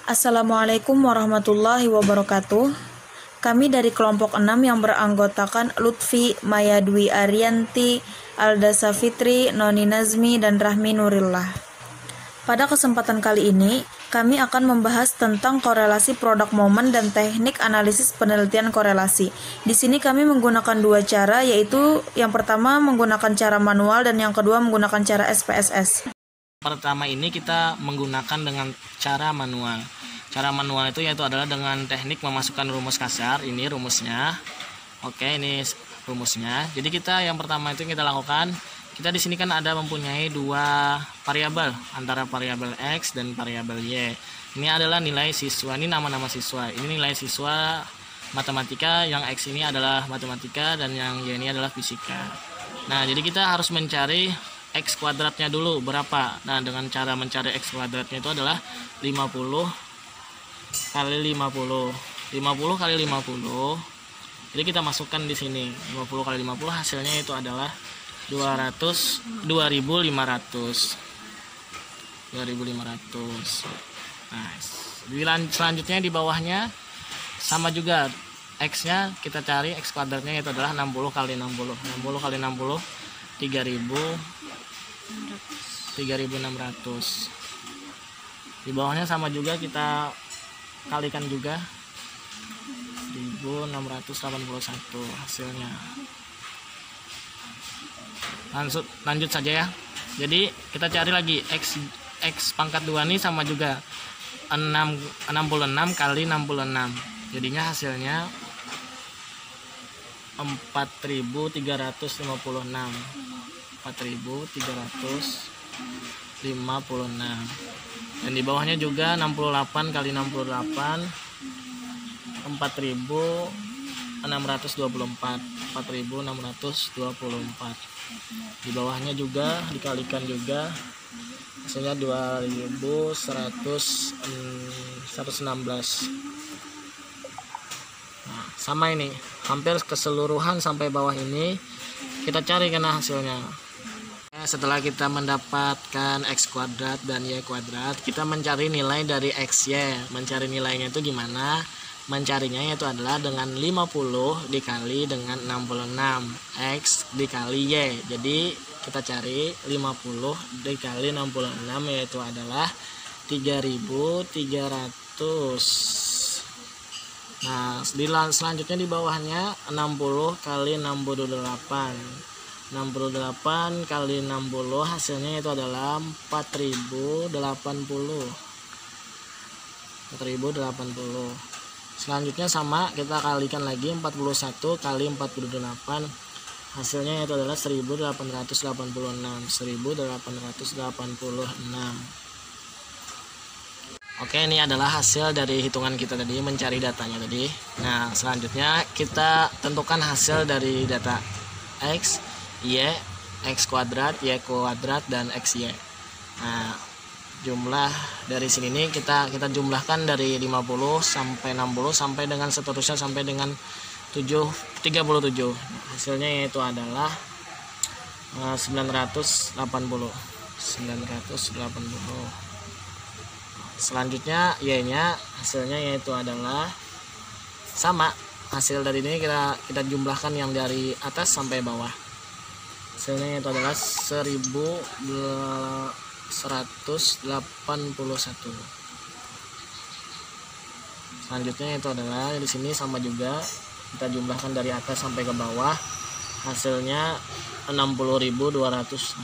Assalamualaikum warahmatullahi wabarakatuh. Kami dari kelompok 6 yang beranggotakan Lutfi, Maya Dwi Arianti, Alda Safitri, Noni Nazmi, dan Rahmi Nurillah. Pada kesempatan kali ini, kami akan membahas tentang korelasi produk momen dan teknik analisis penelitian korelasi. Di sini kami menggunakan dua cara, yaitu yang pertama menggunakan cara manual dan yang kedua menggunakan cara SPSS. Pertama ini kita menggunakan dengan cara manual. Cara manual itu yaitu adalah dengan teknik memasukkan rumus kasar. Ini rumusnya. Oke, ini rumusnya. Jadi kita yang pertama itu kita lakukan. Kita di sini kan ada mempunyai dua variabel antara variabel X dan variabel Y. Ini adalah nilai siswa. Ini nama-nama siswa. Ini nilai siswa matematika. Yang X ini adalah matematika dan yang Y ini adalah fisika. Nah, jadi kita harus mencari X kuadratnya dulu berapa. Nah, dengan cara mencari X kuadratnya itu adalah 50 kali 50 kali 50. Jadi kita masukkan di sini 50 kali 50, hasilnya itu adalah 2500. Nah, selanjutnya di bawahnya sama juga, X nya kita cari X kuadratnya itu adalah 60 kali 60 kali 60 3600. Di bawahnya sama juga, kita kalikan juga 1681 hasilnya. Lanjut saja ya. Jadi kita cari lagi X pangkat 2 ini sama juga 66 kali 66. Jadinya hasilnya 4356. Dan di bawahnya juga 68 kali 68 4624. Di bawahnya juga dikalikan juga, hasilnya 2116. Nah, sama ini hampir keseluruhan sampai bawah ini kita cari karena hasilnya. Setelah kita mendapatkan X kuadrat dan Y kuadrat, kita mencari nilai dari XY. Mencari nilainya itu gimana? Mencarinya yaitu adalah dengan 50 dikali dengan 66 X dikali Y. Jadi kita cari 50 dikali 66 yaitu adalah 3300. Nah, selanjutnya di bawahnya 60 kali 68 kali 60, hasilnya itu adalah 4080. Selanjutnya sama, kita kalikan lagi 41 kali 48, hasilnya itu adalah 1886. Oke, ini adalah hasil dari hitungan kita tadi, mencari datanya tadi. Nah, selanjutnya kita tentukan hasil dari data X, Y, X kuadrat, Y kuadrat, dan XY. Nah, jumlah dari sini nih kita jumlahkan dari 50 sampai 60 sampai dengan seterusnya sampai dengan 37. Hasilnya yaitu adalah 980. Selanjutnya Y-nya hasilnya yaitu adalah sama. Hasil dari ini kita jumlahkan yang dari atas sampai bawah. Hasilnya itu adalah 1181. Selanjutnya itu adalah di sini sama juga, kita jumlahkan dari atas sampai ke bawah. Hasilnya 60.248.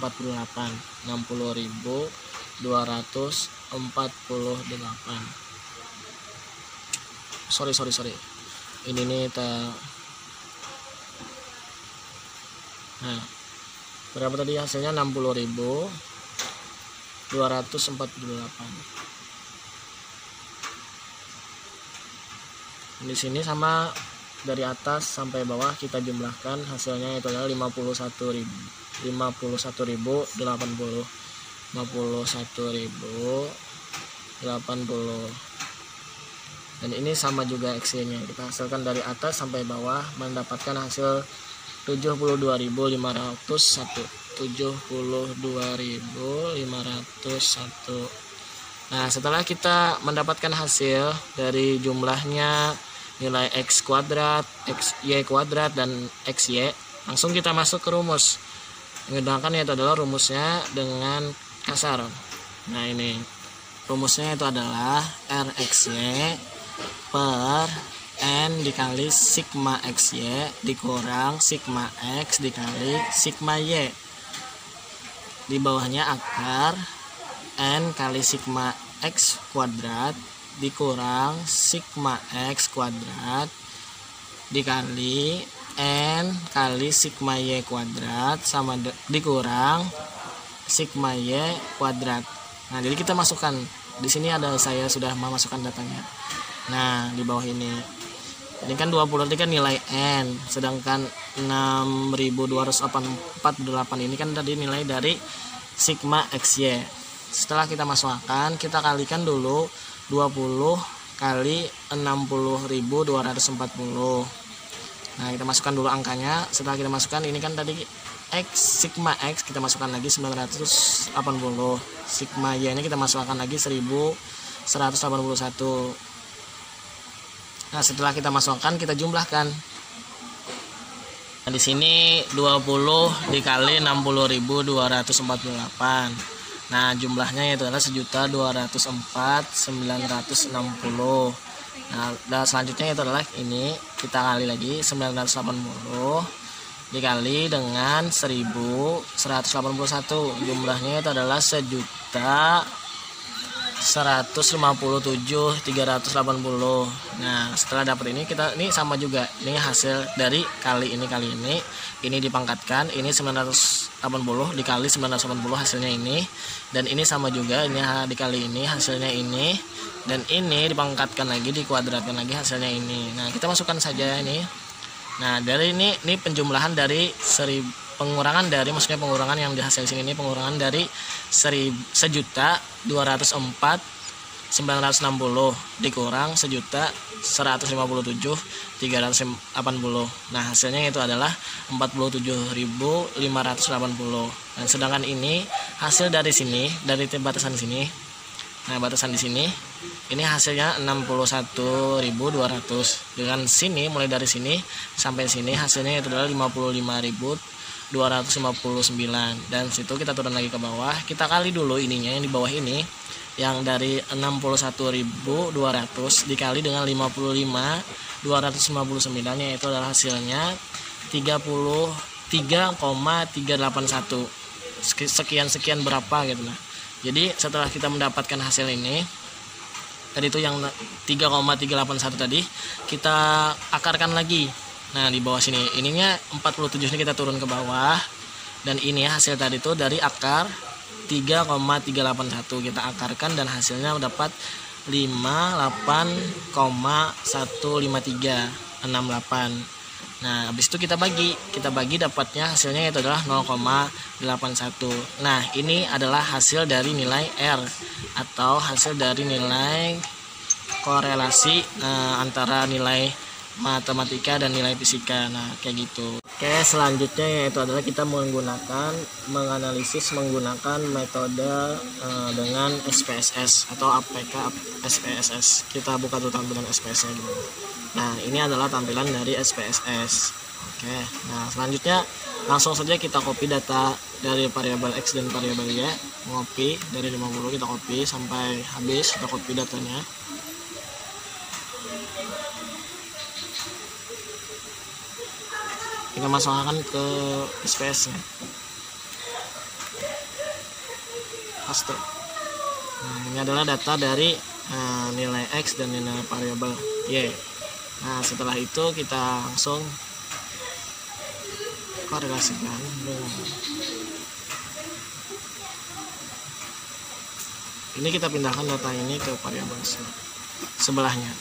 Sorry. Ini nih nah, berapa tadi hasilnya? 60.248. Di sini sama, dari atas sampai bawah kita jumlahkan, hasilnya itu adalah 51.080. Dan ini sama juga XY-nya. Kita hasilkan dari atas sampai bawah, mendapatkan hasil 72.501. Nah, setelah kita mendapatkan hasil dari jumlahnya nilai x kuadrat, xy kuadrat, dan xy, langsung kita masuk ke rumus. Menggunakan yaitu adalah rumusnya dengan kasar. Nah, ini rumusnya itu adalah rxy per n dikali sigma xy dikurang sigma x dikali sigma y. Di bawahnya akar n kali sigma x kuadrat dikurang sigma x kuadrat dikali n kali sigma y kuadrat sama dikurang sigma y kuadrat. Nah, jadi kita masukkan di sini, ada saya sudah memasukkan datanya. Nah, di bawah ini kan 20 ini kan nilai n, sedangkan 6248 ini kan tadi nilai dari sigma xy. Setelah kita masukkan, kita kalikan dulu 20 kali 60.240. Nah, kita masukkan dulu angkanya. Setelah kita masukkan, ini kan tadi x, sigma x kita masukkan lagi 980, sigma y ini kita masukkan lagi 1181. Nah, setelah kita masukkan, kita jumlahkan. Nah, di sini 20 dikali 60.248. Nah, jumlahnya itu adalah 1.204.960. Nah, dan selanjutnya itu adalah ini, kita kali lagi 980 dikali dengan 1181. Jumlahnya itu adalah 1.157.380. Nah, setelah dapat ini, kita ini sama juga, ini hasil dari kali ini dipangkatkan, ini 980 dikali 980 hasilnya ini, dan ini sama juga, ini dikali ini hasilnya ini, dan ini dipangkatkan lagi, dikuadratkan lagi hasilnya ini. Nah, kita masukkan saja ini. Nah, dari ini penjumlahan dari pengurangan yang dihasil sini, ini pengurangan dari 1.204.960 dikurang 1.157.380. Nah, hasilnya itu adalah 47.580. Dan sedangkan ini hasil dari sini, dari batasan sini. Nah, batasan di sini ini hasilnya 61.200. Dengan sini, mulai dari sini sampai sini hasilnya itu adalah 55.259. Dan situ kita turun lagi ke bawah, kita kali dulu ininya yang di bawah ini, yang dari 61.200 dikali dengan 55.259, yaitu adalah hasilnya 33,381 sekian berapa gitu lah. Jadi setelah kita mendapatkan hasil ini tadi itu yang 3,381 tadi, kita akarkan lagi. Nah, di bawah sini ininya 47 ini kita turun ke bawah, dan ini hasil tadi itu dari akar 3,381 kita akarkan, dan hasilnya dapat 58,15368. Nah, habis itu kita bagi dapatnya hasilnya itu adalah 0,81. Nah, ini adalah hasil dari nilai R, atau hasil dari nilai korelasi antara nilai matematika dan nilai fisika. Nah, kayak gitu. Oke, selanjutnya yaitu adalah kita menganalisis menggunakan metode dengan SPSS atau APK SPSS. Kita buka dulu tampilan SPSS dulu. Nah, ini adalah tampilan dari SPSS. Oke, nah selanjutnya langsung saja kita copy data dari variabel X dan variabel Y. Copy dari 50 kita copy sampai habis, kita copy datanya. Kita masukkan ke SPS nya, paste. Nah, ini adalah data dari nilai X dan nilai variabel Y. Nah, setelah itu kita langsung korelasikan dengan ini, kita pindahkan data ini ke variabel sebelahnya.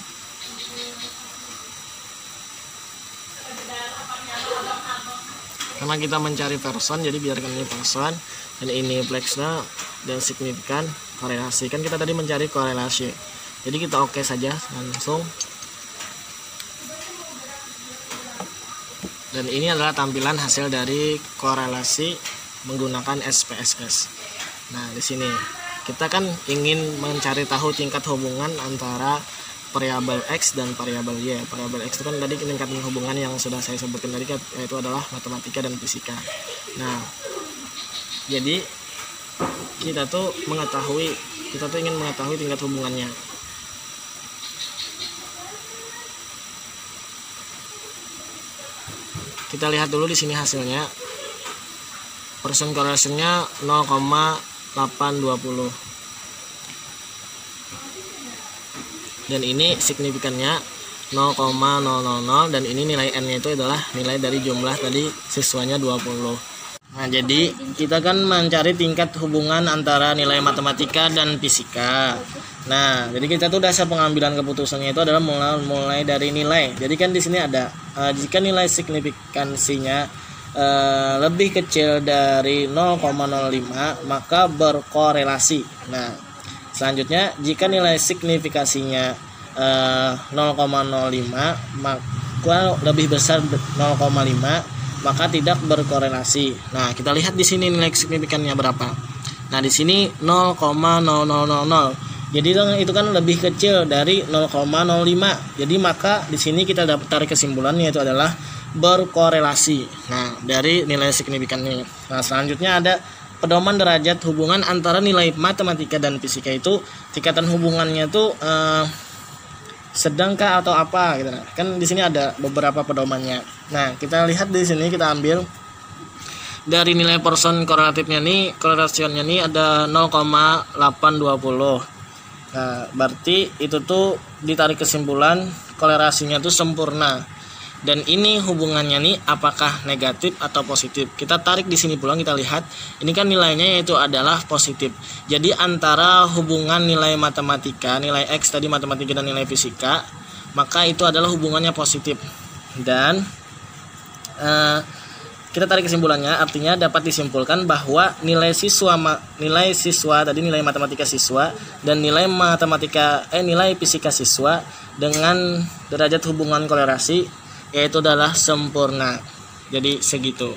Karena kita mencari person, jadi biarkan ini person dan ini flexnya dan signifikan korelasi. Kan kita tadi mencari korelasi, jadi kita oke saja langsung. Dan ini adalah tampilan hasil dari korelasi menggunakan SPSS. Nah, di sini kita kan ingin mencari tahu tingkat hubungan antara variabel X dan variabel Y. Variabel X itu kan tadi tingkat hubungan yang sudah saya sebutkan tadi, yaitu adalah matematika dan fisika. Nah, jadi kita tuh ingin mengetahui tingkat hubungannya. Kita lihat dulu di sini hasilnya. Percent correlation-nya 0,820. Dan ini signifikannya 0,000, dan ini nilai n-nya itu adalah nilai dari jumlah tadi siswanya 20. Nah, jadi kita kan mencari tingkat hubungan antara nilai matematika dan fisika. Nah, jadi kita tuh dasar pengambilan keputusannya itu adalah mulai dari nilai. Jadi kan di sini ada jika nilai signifikansinya lebih kecil dari 0,05 maka berkorelasi. Nah, selanjutnya jika nilai signifikasinya 0,05 maka lebih besar 0,5 maka tidak berkorelasi. Nah, kita lihat di sini nilai signifikannya berapa. Nah, di sini 0,0000. Jadi itu kan lebih kecil dari 0,05. Jadi maka di sini kita dapat tarik kesimpulannya itu adalah berkorelasi. Nah, dari nilai signifikannya. Nah, selanjutnya ada pedoman derajat hubungan antara nilai matematika dan fisika itu tingkatan hubungannya tuh sedangkah atau apa gitu. Kan di sini ada beberapa pedomannya. Nah, kita lihat di sini, kita ambil dari nilai persen korelatifnya nih, korelasinya nih ada 0,820. Nah, berarti itu tuh ditarik kesimpulan korelasinya tuh sempurna. Dan ini hubungannya nih apakah negatif atau positif. Kita tarik di sini pulang, kita lihat. Ini kan nilainya yaitu adalah positif. Jadi antara hubungan nilai matematika, nilai X tadi matematika dan nilai fisika, maka itu adalah hubungannya positif. Dan kita tarik kesimpulannya, artinya dapat disimpulkan bahwa nilai siswa tadi nilai matematika siswa dan nilai fisika siswa dengan derajat hubungan korelasi yaitu adalah sempurna. Jadi segitu.